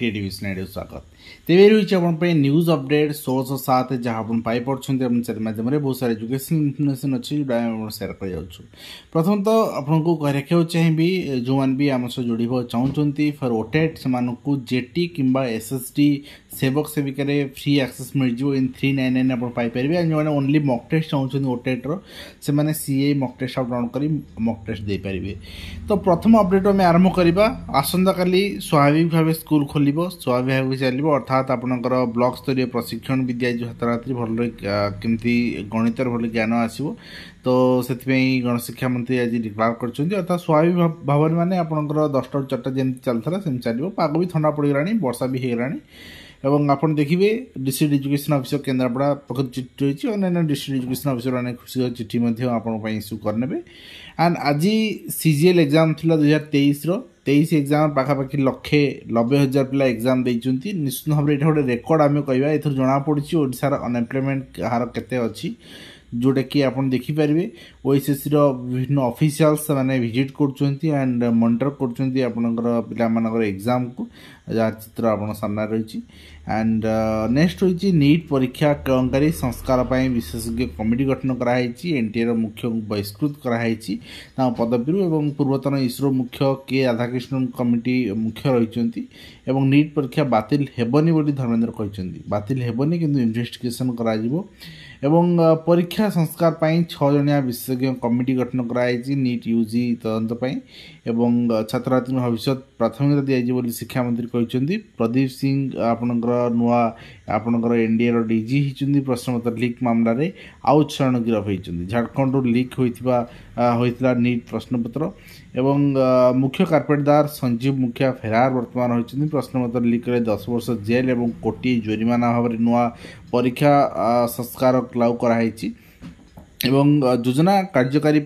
Creative स्वागत तेरे रही अपन न्यूज अपडेट 1607 जहाँ आप पाई माध्यम बहुत सारे एजुकेशन इनफर्मेशन अच्छी सेयार कर प्रथम तो आपको रखा चाहिए जो मैंने भी आम सह जोड़ चाहते फॉर ओटेट से जेटी कि एसएसडी सेवक सेविका फ्री एक्सेस मिल जाए इन 399 आप पाइपर जो ओनली मक टेस्ट चाहते ओटेट्र से सीए मक टेस्ट डाउनलोड कर मक टेस्ट दे पारे। तो प्रथम अपडेट आम आरंभ करवा आसंता काली स्वाभाविक भाव स्कूल खोल स्वाभाविक भाव चलो अर्थात आपंकर ब्लॉक स्तरीय प्रशिक्षण भी दिया छात्र छात्री भल केमती गणितर भल ज्ञान आसो तो से गणशिक्षा मंत्री आज डिक्लेयर कर अर्थात स्वाभाविक भाव में मैंने आपंकर 10टा ରୁ 4ଟା जमी चलता सेम चलो पाग भी ठंडा पड़गला वर्षा भी होगला एवं आपन देखिए डिस्ट्रिक्ट एजुकेशन ऑफिसर केन्द्रापड़ा पाखर चिठी रही अन्य डिस्ट्रिक्ट एजुकेशन ऑफिसर मैंने खुशी चिठी आपण इश्यू करने एंड आज सीजीएल एग्जाम थी 2023 एग्जाम पाखापाखि 1,90,000 पिला एग्जाम देइचंती निश्चित भाव ये गोटे रेकर्ड आम कहवा एथर जना पड़ी ओडिशार अनएम्प्लॉयमेंट हार केते अछि जोटा कि आप देखिपारे ओएसएससी विभिन्न ऑफिशियल्स माने विजिट करछंती एंड मॉनिटर करछंती आपनकर पिलामानकर एग्जाम को जहाँ चित्र आपन सामने रही एंड नेक्स्ट रही नीट परीक्षा केयंकारी संस्कार पर विशेषज्ञ कमिटी गठन कराई एनटीए मुख्य बहिष्कृत कराई पदवी एवं पूर्वतन इसरो मुख्य के राधाकृष्णन कमिटी मुख्य रही नीट परीक्षा बातिल हेबनी बोली धर्मेंद्र कहते बातिल हेबनी किंतु इन्वेस्टिगेशन करा एवं परीक्षा संस्कार पर 6 जणिया विशेषज्ञ कमिटी गठन कराई नीट यूजी तदंत एवं छात्र छात्री भविष्य प्राथमिकता दिजाई शिक्षा मंत्री कहते प्रदीप सिंह आपणकर नुआ आपणकर एनडीए डीजी होती प्रश्नपत्र लीक मामलें आउ 6 जण गिरफ होती झारखंड लीक होता नीट प्रश्नपत्र एवं मुख्य कार्पेटदार संजीव मुखिया फेरार वर्तमान होती प्रश्नपत्र लीक 10 वर्ष जेल और कोटी जोरिमाना भाव में नुआ परीक्षा संस्कार लागू कराई एवं योजना कार्यकारी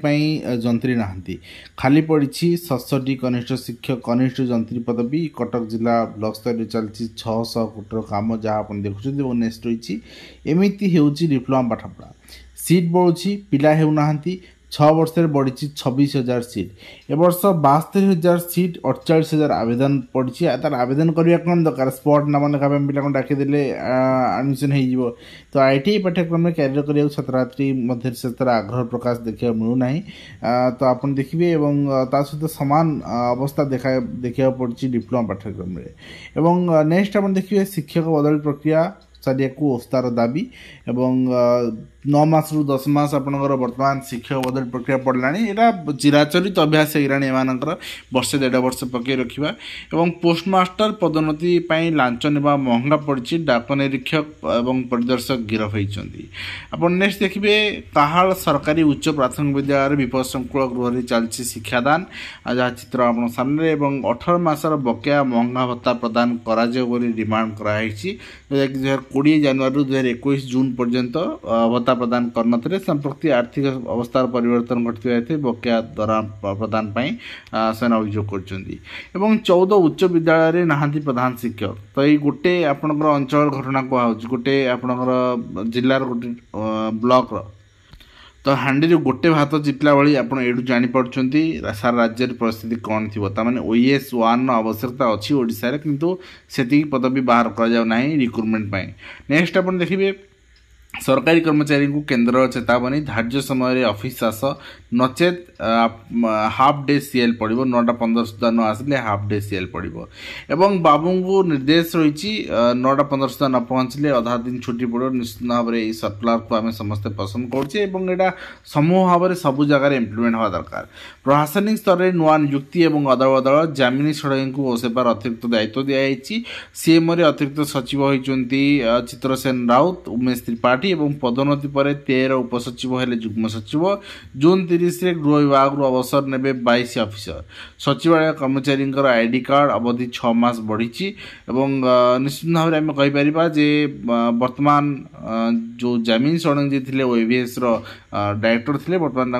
जंत्री नहांती खाली पड़ी 67 कनिष्ठ शिक्षक कनिष्ठ जंत्री पदवी कटक जिला ब्लॉक स्तर चलती 600 कोटी काम जहाँ आप देखुं नेक्स्ट रही एमती हो डिप्लोमा पाठपढ़ा सीट बढ़ुची पिला होना 6 वर्ष बढ़ी 26,000 सीट ए वर्ष 72,000 सीट 48,000 आवेदन पड़ी तार आवेदन करने कौन दरकार स्पॉट नाम लेखा पिला डाकिदेले एडमिशन हो तो आईटीआई पाठ्यक्रम में क्यारियर करने छात्र छात्री मध्य से आग्रह प्रकाश देखा मिलूना तो आप देखिए सहित सामान अवस्था देखा पड़ी डिप्लोमा पाठ्यक्रम में नेक्स्ट आप देखिए शिक्षक बदल प्रक्रिया सारिया को ओस्तार दाबी एवं 9 मास रु 10 मास आपनकर वर्तमान शिक्षक बदल प्रक्रिया पड़लानी यहाँ चिराचरित अभ्यास होगलानी एमानकर वर्षे 1.5 वर्ष पकई रखा एवं पोस्टमास्टर पदोन्नति लांच नेबा महंगा पड़ी डाक निरीक्षक एवं परिदर्शक गिरफ होती आप नेक्स्ट देखिए काहाल सरकारी उच्च प्राथमिक विद्यालय विपद संकुल गृह चलती शिक्षादान जहाँ चित्र आप सामने 18 मासर बकेया महंगा भत्ता प्रदान करा डिमांड कराई 2020 जनवरी 2021 जून पर्यंत भत्ता प्रदान करनथिले संप्रति आर्थिक अवस्थार परिवर्तन घटी बकेया दरा प्रदान से अभियोग कर 14 उच्च विद्यालय नहांती प्रधान शिक्षक तो ये गोटे आपणकर अंचल घटना कहुच गोटे आपणकर जिलार गोटे ब्लॉक तो हांडी गोटे भात चिपला भाई आप जापी सारा राज्य परिस्थिति कौन थी ताने ओएस 1 आवश्यकता अच्छी ओडिशा किंतु से पदवी बाहर करा रिक्रुटमेंट नेक्स्ट आप देखिए सरकारी कर्मचारी को केन्द्र चेतावनी धार्य समय ऑफिस आस नचेत हाफ डे सीएल पड़ो 9:15 सुधा न आसिले हाफ डे सीएल पड़ो एवं बाबू को निर्देश रही 9:15 सुधा न पहुँचले अधा दिन छुट्टी पड़ो निश्चित भाव में सर्कुलर को आम समस्ते पसंद करा समूह भाव में सबू जगह इम्प्लीमेंट हवा दरकार प्रशासनिक स्तर में नुआ नियुक्ति और अदल बदल जामिनी षड़यी को ओसेबार अतिरिक्त दायित्व दिखाई सीएमओ अतिरिक्त सचिव होती चित्रसेन राउत उमेश त्रिपाठी 6टी और पदोन्नति पर 13 उपसचिव हेले जुग्म सचिव। जून 30 गृह विभाग अवसर ने 22 ऑफिसर। सचिवालय कर्मचारी आईडी कार्ड अवधि 6 मास बढ़ी। निश्चित भाव में आम कहीपर जे वर्तमान जो जामिन षडंग जी थे ओएवीएस डायरेक्टर थे बर्तमान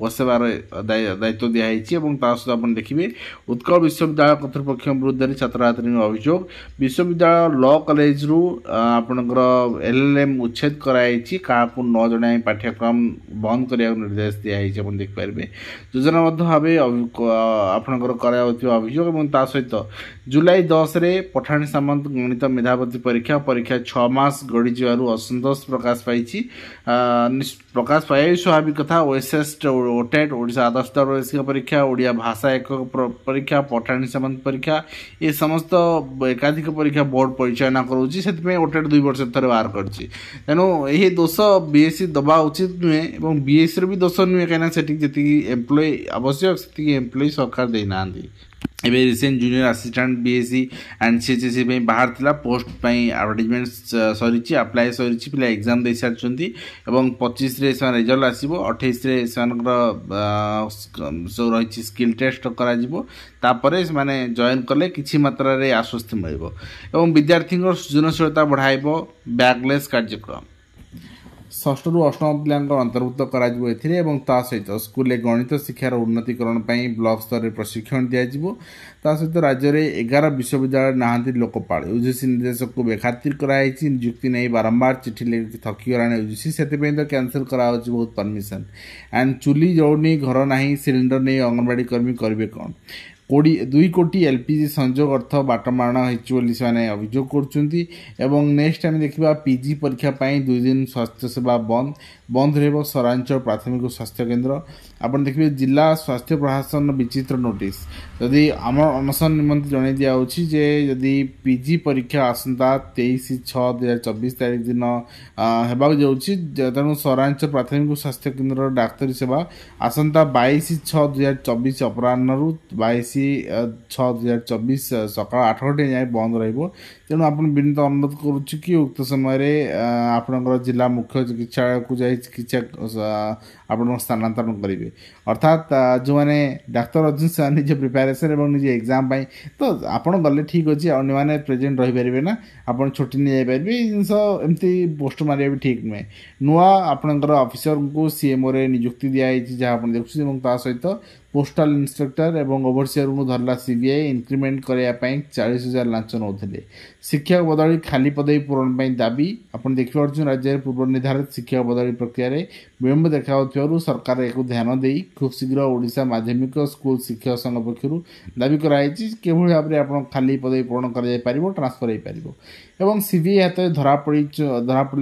बसेबार दायित्व दिखाई सहित आप देखिए उत्कल विश्वविद्यालय कर्तृपक्ष विरुद्ध छात्र छात्री अभियोग। विश्वविद्यालय लॉ कॉलेज रु आपणकर एलएलएम उच्छेद कराई क्या 9 जन पाठ्यक्रम बंद करने निर्देश दिखाई देखिपारे। योजना भाव आपणकर अभियोग सहित जुलाई 10 पठाणी सामंत गणित मेधावती परीक्षा 6 मास गड़ी असंतोष प्रकाश पाई। प्रकाश पाई स्वाभाविक कथा। ओएसएस ओटेट ओडिशा आदर्श प्रवेशिका परीक्षा ओडिया भाषा एक परीक्षा पठाणी सामंत परीक्षा ये समस्त एकाधिक परीक्षा बोर्ड परिचालना करुँच से ओटेट 2 वर्ष थर बाहर करेणु यही दोष बीएससी दबा उचित नुहे और बीएससी भी दोष नुहे कहीं जी एम्प्लॉय आवश्यक से एम्प्लॉय सरकार देना। एबे recent junior assistant BSc and CHSC बाहर थिला पोस्ट एडवर्टाइजमेंट सरी अप्लाई सरी पिला एग्जाम दे सारी और 25 रिजल्ट आसो 28 जो रही स्किल टेस्ट कर माने जॉइन कले किछि मात्रा रे आश्वस्ति मिलिबो और विद्यार्थी सृजनशीलता बढ़ाइबो बैकलेस कार्यक्रम। 6 ରୁ 8 पिला अंतर्भुक्त करा सहित स्कूल गणित शिक्षार उन्नतिकरण ब्लॉक स्तर में प्रशिक्षण दिज्व। सहित राज्य में 11 विश्वविद्यालय नहांती लोकपाल। यूजीसी निर्देशक को बेखातिर कराई नियुक्ति नहीं बारंबार चिठी लेखि थकीगला यूजीसी से तो कैंसल करा बहुत परमिशन। एंड चुली जलुनी घर ना सिलिंडर नहीं अंगनवाड़ी कर्मी करेंगे कौन। 2 कोटी एलपीजी संयोग अर्थ बाटमारणा होने अभियोग कर। नेक्स्ट टाइम देखा पीजी परीक्षा 2 दिन स्वास्थ्य सेवा बंद रह सहरांचल प्राथमिक स्वास्थ्य केन्द्र। आपन देखिए जिला स्वास्थ्य प्रशासन विचित्र नोटिस जदि आम अनशन निमंत्रण जन दिखाई जे जदि पीजी परीक्षा आसंता 23/6/2024 तारीख दिन होगा तेणु सहरांचल प्राथमिक स्वास्थ्य केन्द्र डाक्तरी सेवा आसंता 22/6/2024 अपराह 22/6/2024 सका 8 घंटे जाए बंद रही। तेणु आप विनीत अनुरोध करुच्ची कि उक्त समय आपणकर जिला मुख्य चिकित्सालय को जाए चिकित्सा आप स्थानांतरण करेंगे। अर्थात जो मैंने डाक्तर अच्छे से निजे प्रिपेरेसन और निजे एग्जाम तो आप गले ठीक अच्छे अन्य प्रेजेंट रही पारे ना आप छुट्टी नहीं जापारे जिनस एमती पोस्ट मारे भी ठीक नुहे। नुआ आपणकर ऑफिसर को सीएमओ रे नियुक्ति दिखाई जहाँ आप देखुं सहित पोस्टाल इंस्पेक्टर और ओवरसीयर को धरला सीबीआई इंक्रीमेंट करने 40,000 लांच नौते। शिक्षक बदली खाली पदवी पूरण दाबी आप देखिए राज्य में पूर्व निर्धारित शिक्षक बदली प्रक्रिया विलंब देखा सरकार एक ध्यान दे खूब शीघ्र ओडिशा माध्यमिक स्कूल शिक्षक संघ पक्षर दाबी कराई कि भाव में आप खाली पदवी पूरण कर ट्रांसफर हो पार। एवं सीबीआई हाथ में धरा पड़े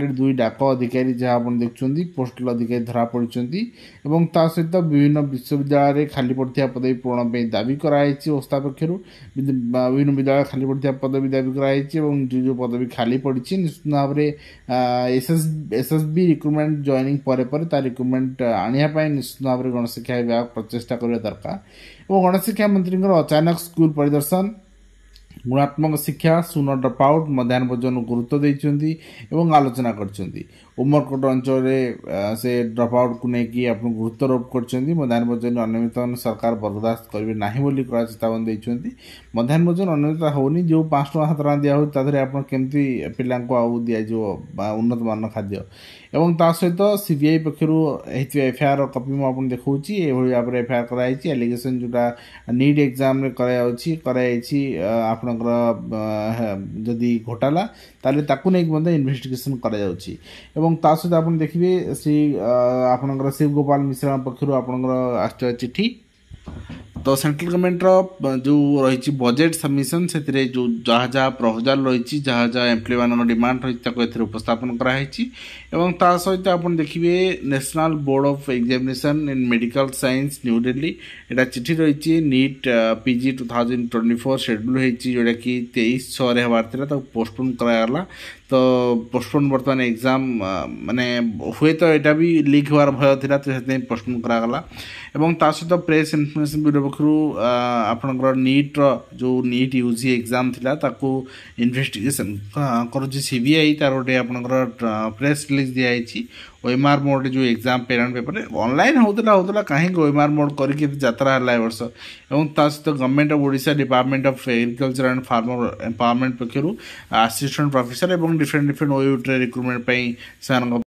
2 डाक अधिकारी जहाँ आप देखुं पोस्टल अधिकारी धरा पड़ी सहित विभिन्न विश्वविद्यालय खाली पड़ता पदवी पूरण दाबी कराई ओस्ता पक्षर विभिन्न विद्यालय खाली पड़ता पदवी दाबी कराई जो पदवी खाली पड़ी निश्चित भाव में एसएसबी रिक्रुटमेंट जॉइनिंग पर रिक्रुटमेंट आने निश्चित भाव में गणशिक्षा विभाग प्रचेषा करने दरकार। और गणशिक्षा मंत्री अचानक स्कूल परिदर्शन गुणात्मक शिक्षा शून्य ड्रप आउट मध्याह्न भोजन गुरुत्व देते आलोचना कर। उमरकोट अंचल से ड्रप आउट को लेकिन आप गुरुत्वारोप कर मध्याह्न भोजन अनियमित सरकार बर्दाश्त करेंगे ना चेतावनी देते। मध्याह्न भोजन अनियमित होनी जो 5 टଙ୍କା 7 ଟଙ୍କା दिया होता आप केमती पिला दिज्व उन्नत मान खाद्य। एवं सहित सीबीआई पक्षर एफआईआर कपी मुझे देखी ये भाव में एफआईआर कराई एलिगेशन जोटा नीट एग्जाम आपणकर जदि घोटाला ताले ताकू नहीं इन्वेस्टिगेशन करा जाउची। एवं सहित आप देखिए श्री आपणकर शिव गोपाल मिश्रा पक्षर आपणकर आश्चर्य चिट्ठी तो सेंट्रल गवर्नमेंट जो रही बजेट सबमिशन से जो जहाँ जहाँ प्रपोजाल रही जहाँ जहाँ एम्प्लॉय मान डिमांड रही उपस्थापन कराई। सहित आप देखिए national board of examination in medical science new Delhi एटा चिठी रही नीट पीजी 2024 शेड्यूल होती जोटा कि 23/6 होबार पोस्टपोन कराला तो पोस्टपोन बर्तमान एग्जाम माने हुए तो यहाँ भी लीक होवार भय था तो से पोस्टपोन करागला एवं ता सहित प्रेस इनफर्मेशन ब्यूरो पक्षर आपणकर नीट जो नीट यूजी एग्जाम थिला ताकू इन्वेस्टिगेशन करुच्ची सीबीआई तार गोटे आपणकर प्रेस रिलीज दिखाई ओएमआर मोड जो एग्जाम पेरेंट पेपर ऑनलाइन होता कहीं ओएमआर मोड करके यात्रा है वर्ष और सहित government of Odisha department of agriculture and farmer empowerment पक्षर असिस्टेंट प्रोफेसर और डिफरेंट डिफरेंट ओयूट्रे रिक्रुटमेंट से